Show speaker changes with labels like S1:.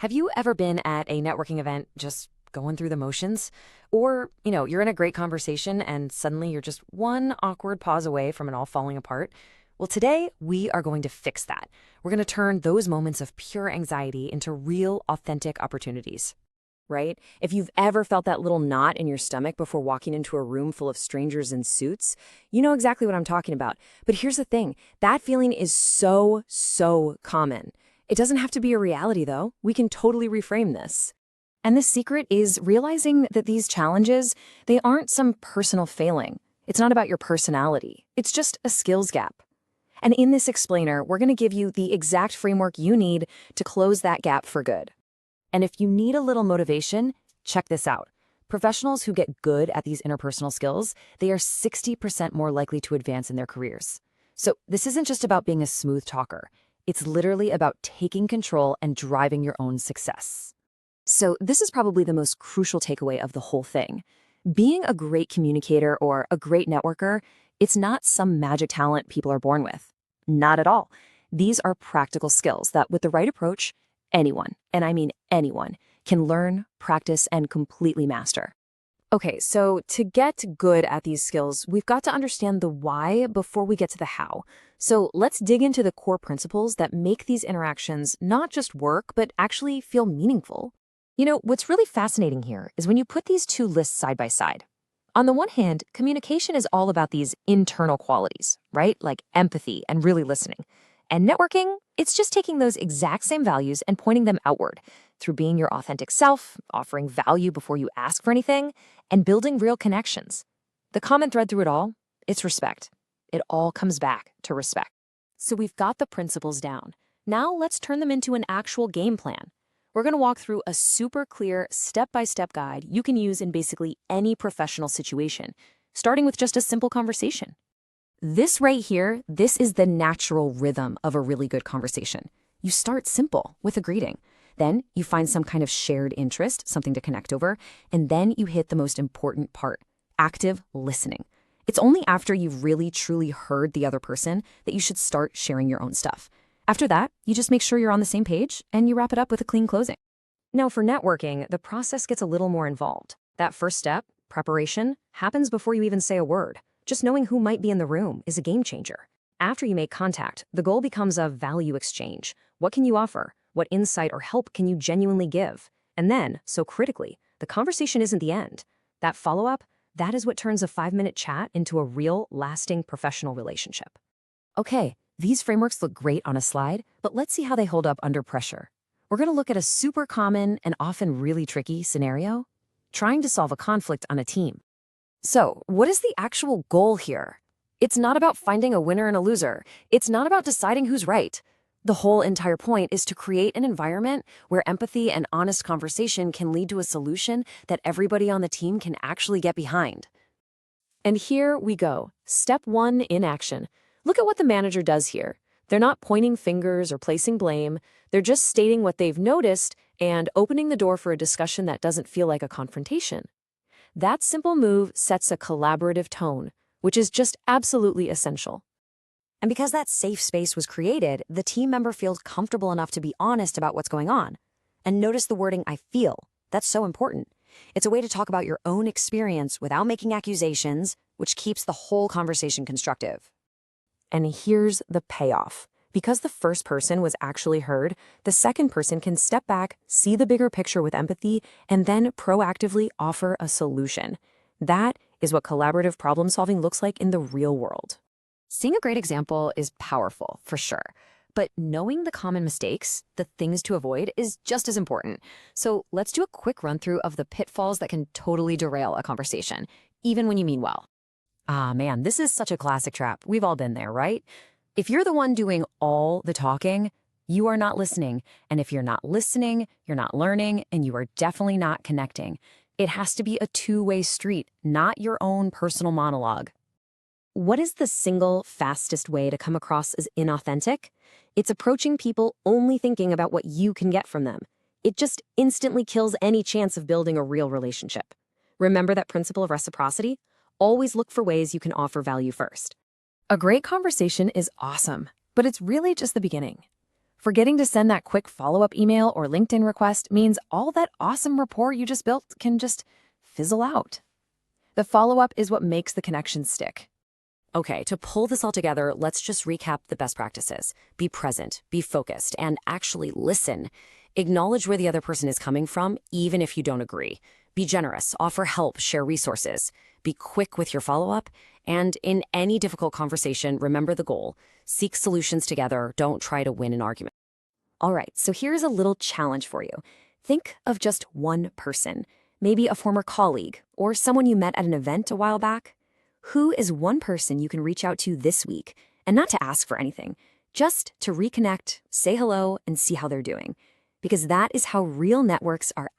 S1: Have you ever been at a networking event just going through the motions? Or, you're in a great conversation and suddenly you're just one awkward pause away from it all falling apart? Well, today we are going to fix that. We're going to turn those moments of pure anxiety into real, authentic opportunities. Right? If you've ever felt that little knot in your stomach before walking into a room full of strangers in suits, you know exactly what I'm talking about. But here's the thing, that feeling is so common. It doesn't have to be a reality, though. We can totally reframe this. And the secret is realizing that these challenges, they aren't some personal failing. It's not about your personality. It's just a skills gap. And in this explainer, we're going to give you the exact framework you need to close that gap for good. And if you need a little motivation, check this out. Professionals who get good at these interpersonal skills, they are 60% more likely to advance in their careers. So this isn't just about being a smooth talker. It's literally about taking control and driving your own success. So this is probably the most crucial takeaway of the whole thing. Being a great communicator or a great networker, it's not some magic talent people are born with. Not at all. These are practical skills that, with the right approach, anyone, and I mean anyone, can learn, practice, and completely master. Okay, so to get good at these skills, we've got to understand the why before we get to the how. So let's dig into the core principles that make these interactions not just work, but actually feel meaningful. What's really fascinating here is when you put these two lists side by side. On the one hand, communication is all about these internal qualities, right? Like empathy and really listening. And networking, it's just taking those exact same values and pointing them outward through being your authentic self, offering value before you ask for anything, and building real connections. The common thread through it all, it's respect. It all comes back to respect. So we've got the principles down. Now let's turn them into an actual game plan. We're going to walk through a super clear step-by-step guide you can use in basically any professional situation, starting with just a simple conversation. This right here, this is the natural rhythm of a really good conversation. You start simple with a greeting. Then you find some kind of shared interest, something to connect over, and then you hit the most important part, active listening. It's only after you've really truly heard the other person that you should start sharing your own stuff. After that, you just make sure you're on the same page and you wrap it up with a clean closing. Now for networking, the process gets a little more involved. That first step, preparation, happens before you even say a word. Just knowing who might be in the room is a game changer. After you make contact, the goal becomes a value exchange. What can you offer? What insight or help can you genuinely give? And then, so critically, the conversation isn't the end. That follow-up, that is what turns a 5-minute chat into a real, lasting professional relationship. Okay, these frameworks look great on a slide, but let's see how they hold up under pressure. We're going to look at a super common and often really tricky scenario, trying to solve a conflict on a team. So, what is the actual goal here? It's not about finding a winner and a loser. It's not about deciding who's right. The whole entire point is to create an environment where empathy and honest conversation can lead to a solution that everybody on the team can actually get behind. And here we go. Step 1 in action. Look at what the manager does here. They're not pointing fingers or placing blame. They're just stating what they've noticed and opening the door for a discussion that doesn't feel like a confrontation. That simple move sets a collaborative tone, which is just absolutely essential. And because that safe space was created, the team member feels comfortable enough to be honest about what's going on. And notice the wording, "I feel." That's so important. It's a way to talk about your own experience without making accusations, which keeps the whole conversation constructive. And here's the payoff. Because the first person was actually heard, the second person can step back, see the bigger picture with empathy, and then proactively offer a solution. That is what collaborative problem solving looks like in the real world. Seeing a great example is powerful, for sure. But knowing the common mistakes, the things to avoid, is just as important. So let's do a quick run through of the pitfalls that can totally derail a conversation, even when you mean well. Ah, man, this is such a classic trap. We've all been there, right? If you're the one doing all the talking, you are not listening. And if you're not listening, you're not learning, and you are definitely not connecting. It has to be a two-way street, not your own personal monologue. What is the single fastest way to come across as inauthentic? It's approaching people only thinking about what you can get from them. It just instantly kills any chance of building a real relationship. Remember that principle of reciprocity? Always look for ways you can offer value first. A great conversation is awesome, but it's really just the beginning. Forgetting to send that quick follow-up email or LinkedIn request means all that awesome rapport you just built can just fizzle out. The follow-up is what makes the connection stick. Okay, to pull this all together, let's just recap the best practices. Be present, be focused, and actually listen. Acknowledge where the other person is coming from, even if you don't agree. Be generous, offer help, share resources. Be quick with your follow-up. And in any difficult conversation, remember the goal. Seek solutions together, don't try to win an argument. All right, so here's a little challenge for you. Think of just one person, maybe a former colleague or someone you met at an event a while back. Who is one person you can reach out to this week, and not to ask for anything, just to reconnect, say hello, and see how they're doing? Because that is how real networks are